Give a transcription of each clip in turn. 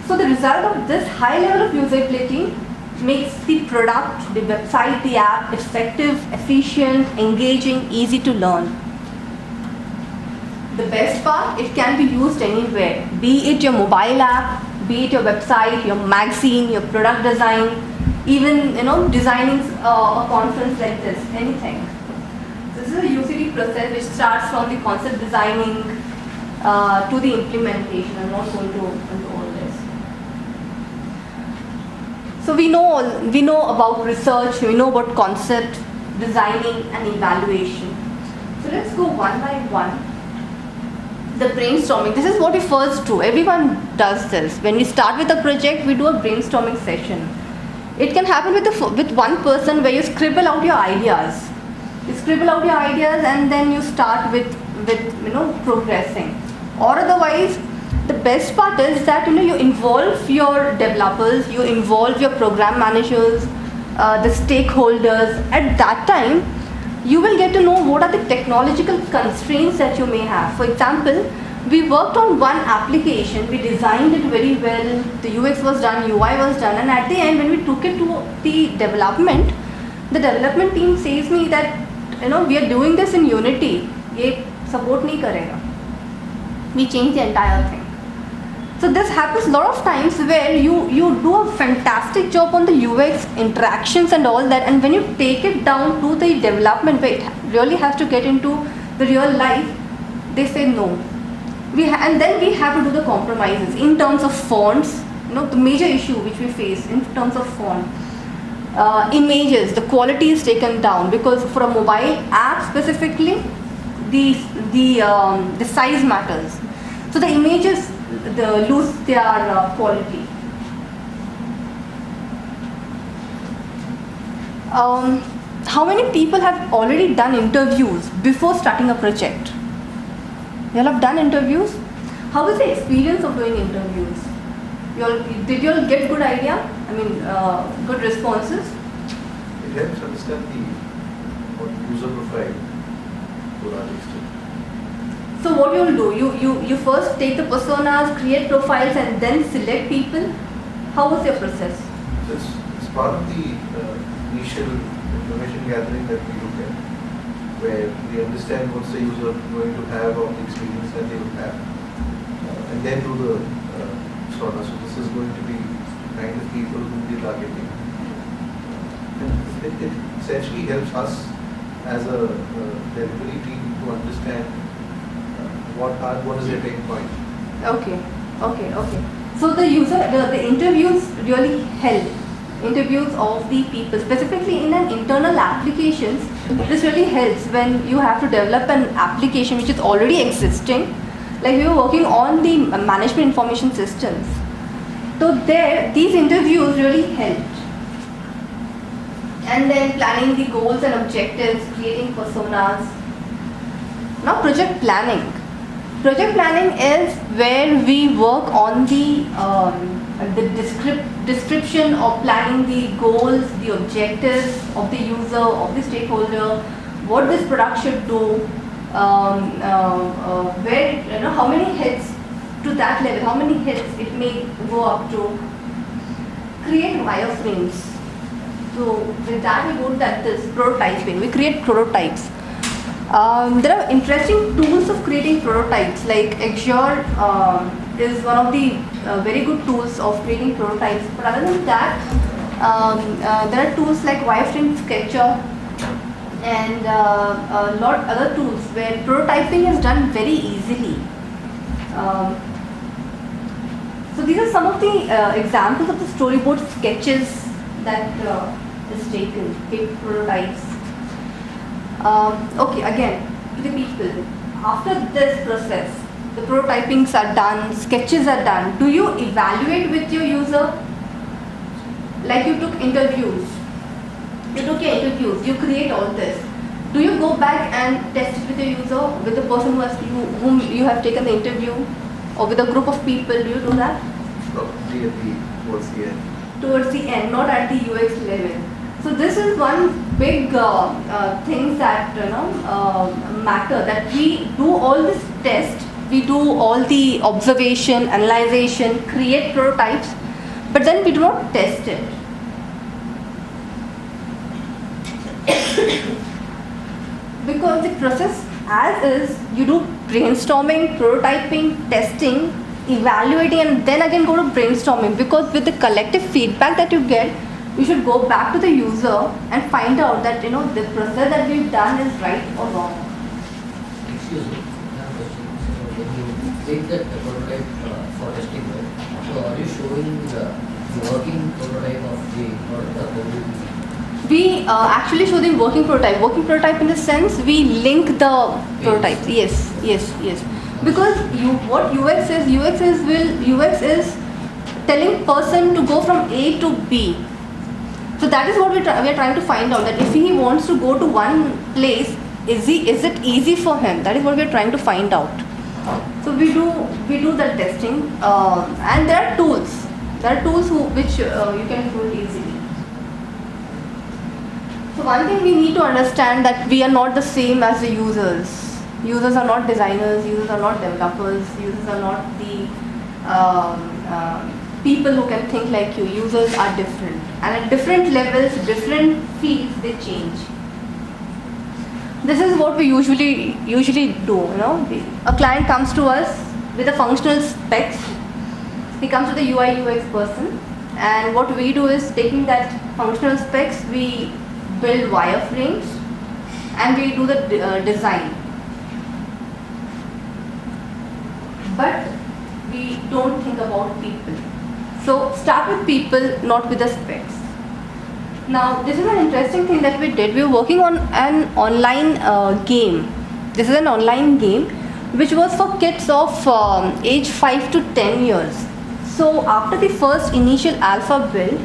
So the result of this high level of usability makes the product, the website, the app effective, efficient, engaging, easy to learn. The best part, it can be used anywhere, be it your mobile app, be it your website, your magazine, your product design, even designing a conference like this, anything. So this is a UCD process which starts from the concept designing to the implementation. I'm not going to into all this. So we know about research, we know about concept, designing and evaluation. So let's go one by one. The brainstorming, this is what we first do. Everyone does this. When we start with a project, we do a brainstorming session. It can happen with one person where you scribble out your ideas. You scribble out your ideas and then you start with progressing. Or otherwise, the best part is that you involve your developers, you involve your program managers, the stakeholders. At that time, you will get to know what are the technological constraints that you may have. For example, we worked on one application, we designed it very well, the UX was done, UI was done, and at the end when we took it to the development team says me that we are doing this in Unity, ye support nahi karega. We change the entire thing. So this happens a lot of times where you do a fantastic job on the UX interactions and all that, and when you take it down to the development where it really has to get into the real life, they say no. And then we have to do the compromises in terms of fonts. The major issue which we face in terms of font, images, the quality is taken down because for a mobile app specifically, the size matters. So the images lose their quality. How many people have already done interviews before starting a project? You all have done interviews? How was the experience of doing interviews? Did you all get good idea? I mean, good responses? It helps understand the user profile to large extent. So what you will do, you first take the personas, create profiles and then select people. How was your process? It's part of the initial information gathering that we look at, where we understand what's the user going to have of the experience that they will have, and then do the sort of, so this is going to be kind of people who we are targeting. It essentially helps us as a delivery team to understand what is their pain point. Okay. So the interviews really help. Interviews of the people, specifically in an internal applications, this really helps when you have to develop an application which is already existing. Like we were working on the management information systems. So these interviews really helped. And then planning the goals and objectives, creating personas. Now project planning. Project planning is where we work on the description of planning the goals, the objectives of the user, of the stakeholder, what this product should do, where how many hits to that level, how many hits it may go up to. Create wireframes. So with that we go to this prototyping. We create prototypes. There are interesting tools of creating prototypes, like Azure is one of the very good tools of creating prototypes. But other than that, there are tools like Wireframe Sketcher and a lot other tools where prototyping is done very easily. So these are some of the examples of the storyboard sketches that is taken, prototypes. Okay, again, to the people. After this process, the prototypings are done, sketches are done. Do you evaluate with your user? Like you took interviews. You create all this. Do you go back and test it with your user, with the person whom you have taken the interview, or with a group of people? Do you do that? Probably towards the end. Towards the end, not at the UX level. So this is one big thing that matter, that we do all this test we do all the observation, analyzation, create prototypes, but then we do not test it. Because the process as is, you do brainstorming, prototyping, testing, evaluating, and then again go to brainstorming, because with the collective feedback that you get, you should go back to the user and find out that the process that we've done is right or wrong. Excuse me, I have a question. So when you take that prototype for testing, right? So are you showing the working prototype of the product or how do you- We actually show the working prototype. Working prototype in the sense we link the prototypes. Yes. Because what UX is telling person to go from A to B. So that is what we are trying to find out, that if he wants to go to one place, is it easy for him? That is what we are trying to find out. So we do that testing, and there are tools. There are tools which you can do it easily. So one thing we need to understand, that we are not the same as the users. Users are not designers, users are not developers, users are not the people who can think like you. Users are different, and at different levels, different fields, they change. This is what we usually do. A client comes to us with a functional specs. He comes to the UI UX person, and what we do is, taking that functional specs, we build wireframes and we do the design. But we don't think about people. So start with people, not with the specs. Now this is an interesting thing that we did. We were working on an online game. This is an online game which was for kids of age 5 to 10 years. So after the first initial alpha build,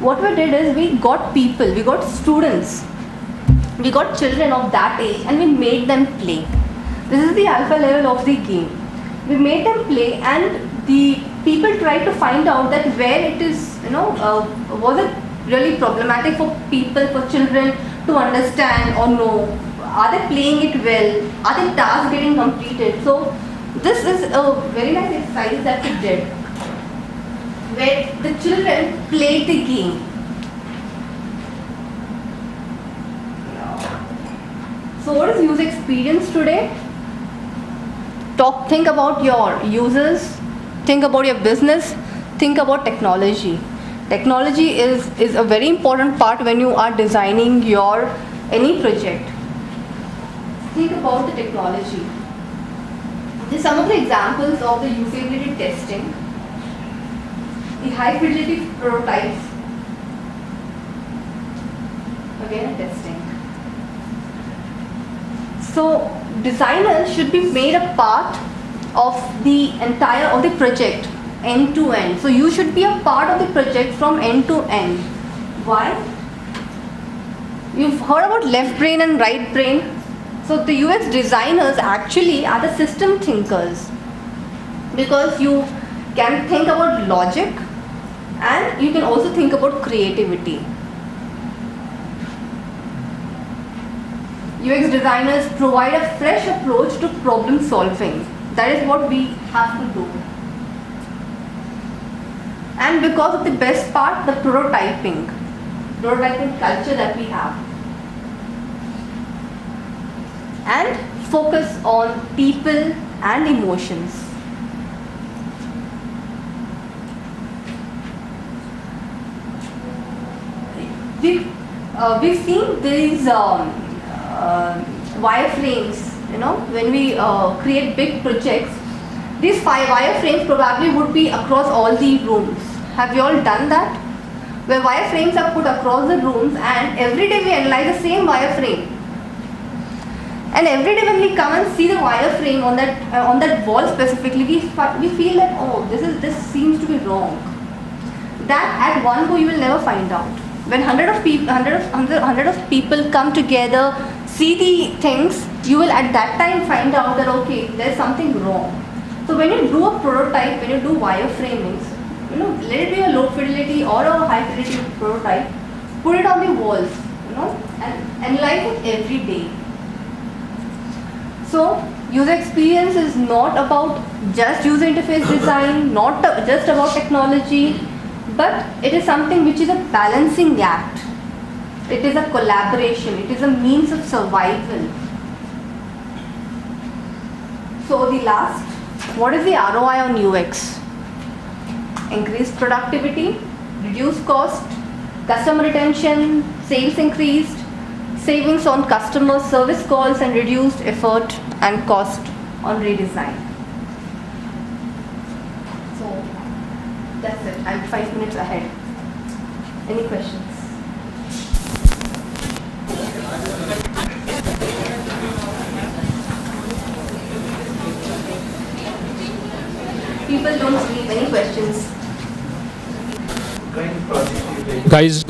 what we did is, we got people, we got students, we got children of that age, and we made them play. This is the alpha level of the game. We made them play, and the people tried to find out that where it is, was it really problematic for people, for children to understand or know? Are they playing it well? Are the tasks getting completed? So this is a very nice exercise that we did, where the children played the game. So what is user experience today? Think about your users, think about your business, think about technology. Technology is a very important part when you are designing your any project. Think about the technology. These are some of the examples of the usability testing. The high fidelity prototypes, again testing. So designers should be made a part of the entire of the project, end to end. So you should be a part of the project from end to end. Why? You've heard about left brain and right brain. So the UX designers actually are the system thinkers, because you can think about logic and you can also think about creativity. UX designers provide a fresh approach to problem solving. That is what we have to do. And because of the best part, the prototyping culture that we have. And focus on people and emotions. We've seen these wireframes, when we create big projects. These 5 wireframes probably would be across all the rooms. Have you all done that? Where wireframes are put across the rooms, and every day we analyze the same wireframe. And every day when we come and see the wireframe on that wall specifically, we feel that, oh, this seems to be wrong. That at one go you will never find out. When hundred of people come together, see the things, you will at that time find out that, okay, there's something wrong. So when you do a prototype, when you do wireframings, let it be a low fidelity or a high fidelity prototype, put it on the walls, and analyze it every day. So user experience is not about just user interface design, not just about technology, but it is something which is a balancing act. It is a collaboration. It is a means of survival. So the last, what is the ROI on UX? Increased productivity, reduced cost, customer retention, sales increased, savings on customer service calls, and reduced effort and cost on redesign. So that's it. I'm 5 minutes ahead. Any questions? People don't sleep. Any questions? Kind of project you take. Guys,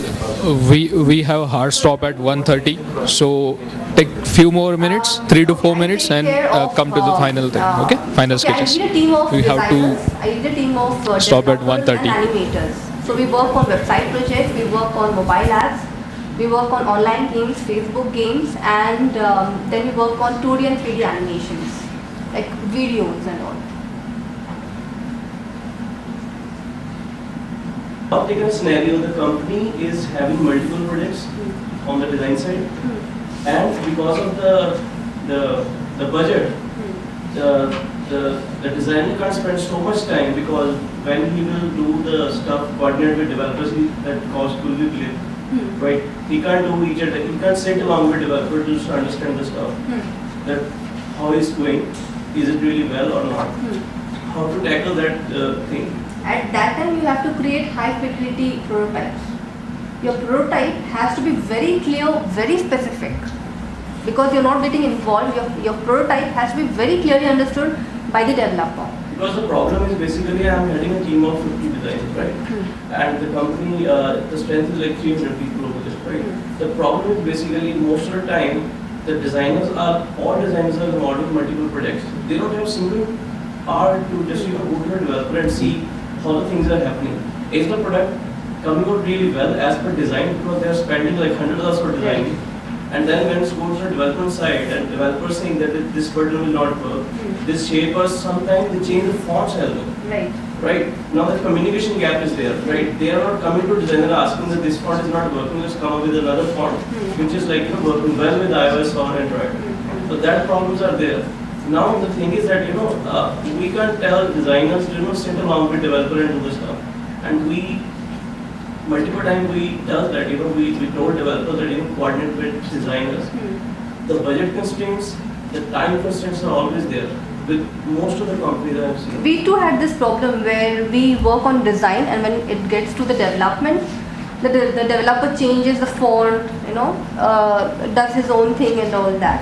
we have a hard stop at 1:30, so take few more minutes, 3 to 4 minutes, and come to the final thing. Okay, final sketches. I lead a team of We have to designers. I lead a team of stop at developers 1:30. and animators. So we work on website projects, we work on mobile apps, we work on online games, Facebook games, and then we work on 2D and 3D animations, like videos and all. Now take a scenario, the company is having multiple projects on the design side, and because of the budget, the designer can't spend so much time, because when he will do the stuff coordinate with developers, that cost will be clear, right? He can't do each other, he can't sit along with developer to just understand the stuff, that how it's going, is it really well or not, how to tackle that thing. At that time, you have to create high fidelity prototypes. Your prototype has to be very clear, very specific, because you're not getting involved. Your prototype has to be very clearly understood by the developer. Because the problem is basically I'm heading a team of 50 designers, right? And the company, the strength is like 300 people over this, right? The problem is basically most of the time, all designers are involved in multiple projects. They don't have single hour to just go to the developer and see how the things are happening. Is the product coming out really well as per design, because they are spending like $100 for designing, and then when it goes to the development side and developers saying that this button will not work, this shape, or sometimes they change the fonts as well. Right. Right? Now the communication gap is there, right? They are not coming to designer asking that this font is not working, let's come up with another font, which is like working well with iOS or Android. So that problems are there. Now the thing is that we can't tell designers to sit along with developer and do the stuff. And we multiple times we does that, we told developers that coordinate with designers. The budget constraints, the time constraints are always there with most of the companies I have seen. We too had this problem where we work on design, and when it gets to the development, the developer changes the font, does his own thing and all that.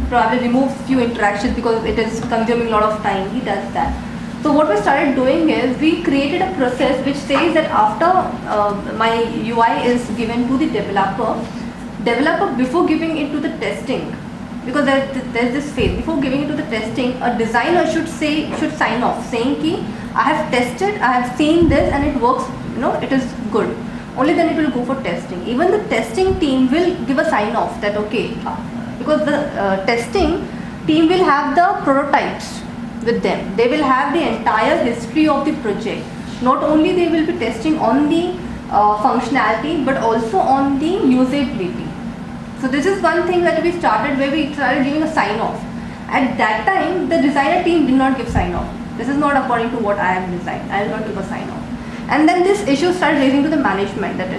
Probably removes few interactions because it is consuming a lot of time. He does that. So what we started doing is we created a process which says that after my UI is given to the developer before giving it to the testing, because there's this phase before giving it to the testing, a designer should sign off saying ki I have tested, I have seen this and it works, it is good. Only then it will go for testing. Even the testing team will give a sign off that okay, because the testing team will have the prototypes with them. They will have the entire history of the project. Not only they will be testing on the functionality, but also on the usability. So this is one thing that we started, where we started giving a sign off. At that time, the designer team did not give sign off. This is not according to what I have designed. I will not give a sign off. And then this issue started raising to the management that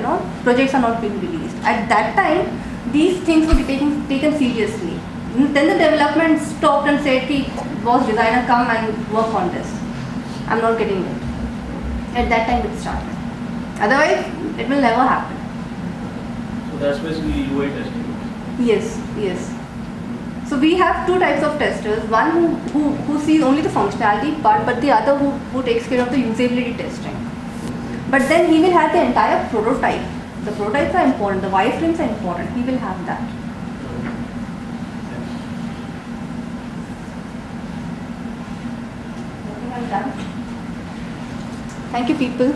projects are not being released. At that time, these things were taken seriously. Then the development stopped and said, "Ki, boss designer, come and work on this. I'm not getting it." At that time it started. Otherwise, it will never happen. So that's basically UI testing. Yes. So we have two types of testers. One who sees only the functionality part, but the other who takes care of the usability testing. But then he will have the entire prototype. The prototypes are important, the wireframes are important. He will have that. I think I'm done. Thank you, people.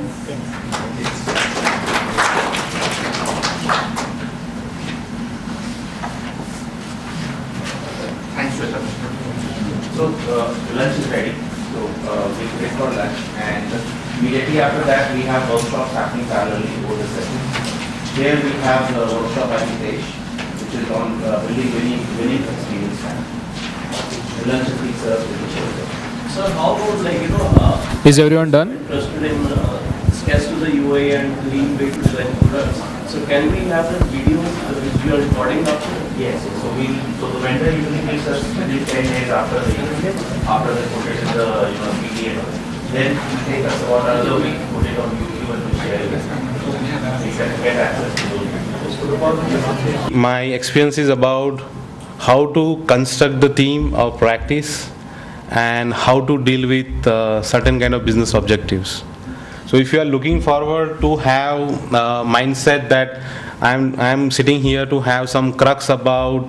Thanks, Shweta. So lunch is ready. So we break for lunch, and immediately after that we have workshops happening parallelly over the sessions. Here we have the workshop by Hitesh, which is on building winning experience. The lunch is being served with each other. So how about Is everyone done? interested in sketch to the UI and lean way to design products? So can we have the video which you are recording after? Yes. So the vendor usually gives us within 10 days after the put it in the PDF. Then we take us about another week, put it on YouTube and we share it. We can get access to those. My experience is about how to construct the team or practice and how to deal with certain kind of business objectives. So if you are looking forward to have a mindset that I'm sitting here to have some crux about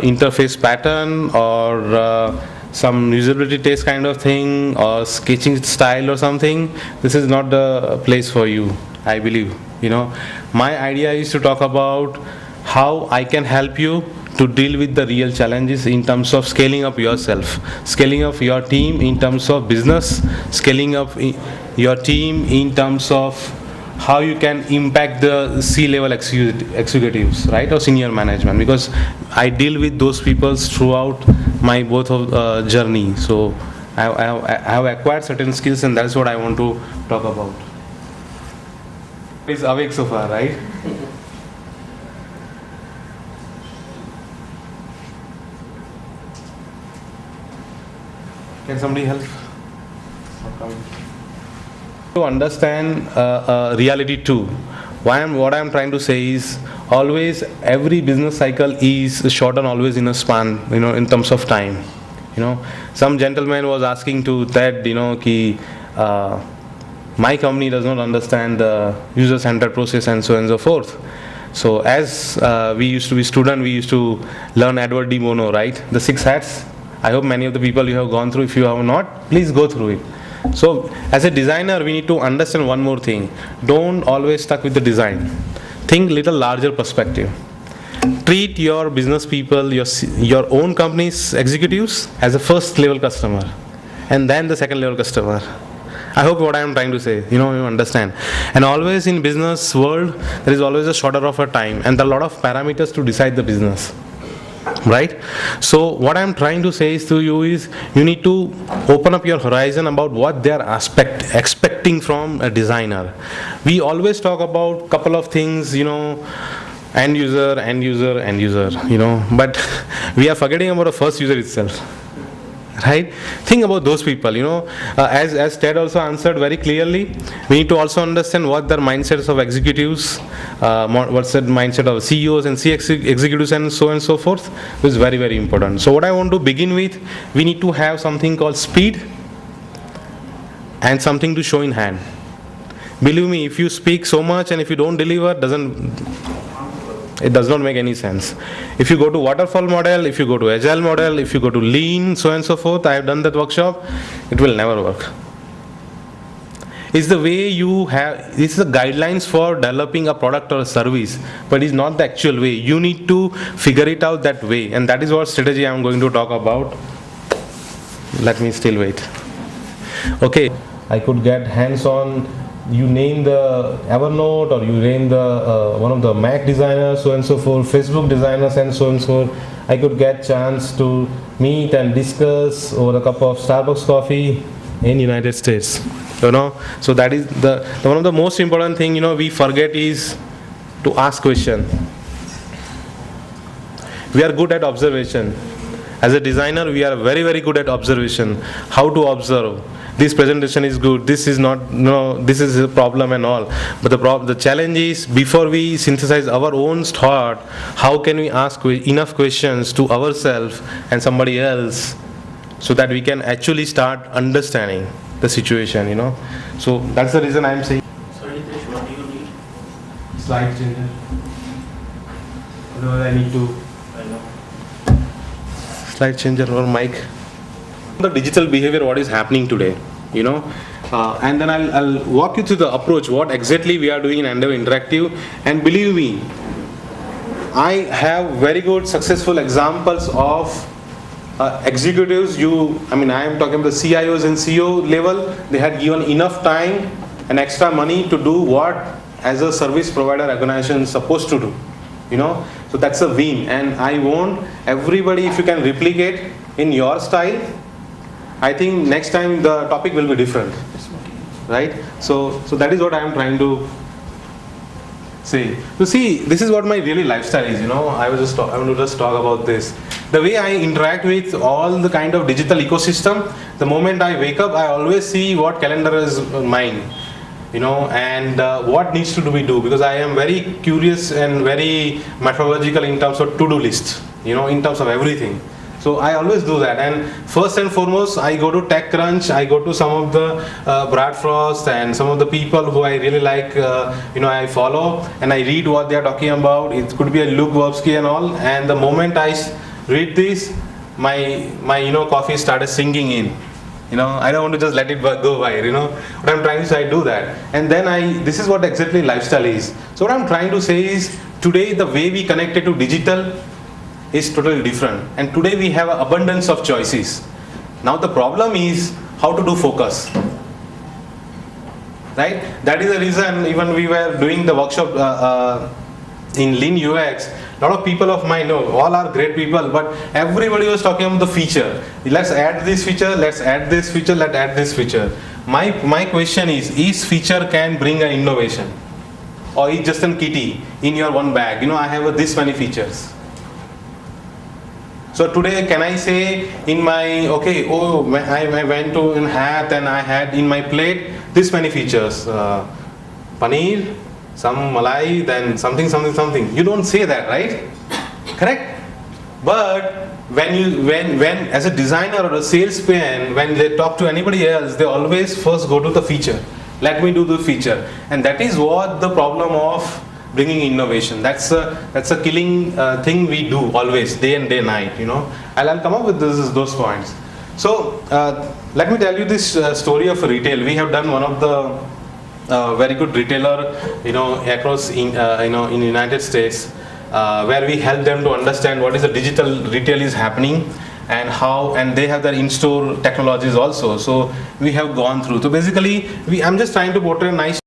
interface pattern or some usability test kind of thing or sketching style or something, this is not the place for you, I believe. My idea is to talk about how I can help you to deal with the real challenges in terms of scaling up yourself, scaling up your team in terms of business, scaling up your team in terms of how you can impact the C-level executives, right, or senior management, because I deal with those people throughout my both of journey. So I have acquired certain skills, and that's what I want to talk about. Is awake so far, right? Can somebody help? To understand reality too. What I'm trying to say is always every business cycle is shortened always in a span, in terms of time. Some gentleman was asking to Ted, my company does not understand the user-centered process and so on and so forth. So as we used to be student, we used to learn Edward de Bono, right? The 6 hats. I hope many of the people you have gone through. If you have not, please go through it. So as a designer, we need to understand one more thing. Don't always stuck with the design. Think little larger perspective. Treat your business people, your own company's executives as a first level customer and then the second level customer. I hope what I am trying to say, you understand. And always in business world, there is always a shorter of a time and there are a lot of parameters to decide the business. Right? So what I'm trying to say is to you is you need to open up your horizon about what they are expecting from a designer. We always talk about couple of things, end user, but we are forgetting about the first user itself. Right? Think about those people, as Ted also answered very clearly, we need to also understand what their mindsets of executives, what's the mindset of CEOs and executives and so on and so forth, is very, very important. So what I want to begin with, we need to have something called speed and something to show in hand. Believe me, if you speak so much and if you don't deliver, it does not make any sense. If you go to waterfall model, if you go to agile model, if you go to lean, so on and so forth, I have done that workshop, it will never work. It's the way you have, it's the guidelines for developing a product or a service, but it's not the actual way. You need to figure it out that way, and that is what strategy I'm going to talk about. Let me still wait. Okay, I could get hands-on. You name the Evernote or you name the one of the Mac designers, so and so forth, Facebook designers and so and so forth. I could get chance to meet and discuss over a cup of Starbucks coffee in United States. So that is the one of the most important thing we forget is to ask question. We are good at observation. As a designer, we are very, very good at observation. How to observe. This presentation is good, this is not, this is a problem and all. But the challenge is, before we synthesize our own thought, how can we ask enough questions to ourselves and somebody else so that we can actually start understanding the situation, So that's the reason I'm saying. Sorry, Hitesh, what do you need? Slide changer. Otherwise I need to. I know. Slide changer or mic. The digital behavior, what is happening today, and then I'll walk you through the approach, what exactly we are doing in Endeavor Interactive, and believe me, I have very good successful examples of executives, I mean, I am talking about the CIOs and CEO level, they had given enough time and extra money to do what as a service provider organization is supposed to do, so that's a win. And I want everybody, if you can replicate in your style, I think next time the topic will be different, right? So that is what I am trying to say. So see, this is what my really lifestyle is, I want to just talk about this. The way I interact with all the kind of digital ecosystem, the moment I wake up, I always see what calendar is mine, and what needs to be do, because I am very curious and very methodological in terms of to-do list, in terms of everything. So I always do that, and first and foremost, I go to TechCrunch, I go to some of the Brad Frost and some of the people who I really like, I follow, and I read what they are talking about. It could be a Luke Wobsky and all, and the moment I read this, my coffee started sinking in. I don't want to just let it go by, what I'm trying to say, I do that. And then this is what exactly lifestyle is. So what I'm trying to say is, today the way we connected to digital is totally different. And today we have an abundance of choices. Now the problem is how to do focus. Right? That is the reason even we were doing the workshop in Lean UX, a lot of people of mine know, all are great people, but everybody was talking about the feature. Let's add this feature, let's add this feature, let's add this feature. My question is, each feature can bring an innovation? Or is just a kitty in your one bag? I have this many features. So today, can I say in my, I went to in Hat and I had in my plate this many features. Paneer, some malai, then something. You don't say that, right? Correct? But when as a designer or a salesman, when they talk to anybody else, they always first go to the feature. Let me do the feature. And that is what the problem of bringing innovation. That's a killing thing we do always, day and night, I'll come up with those points. So let me tell you this story of retail. We have done one of the very good retailer, across in United States, where we help them to understand what is the digital retail is happening and how, and they have their in-store technologies also. So we have gone through. So basically, I'm just trying to portray a nice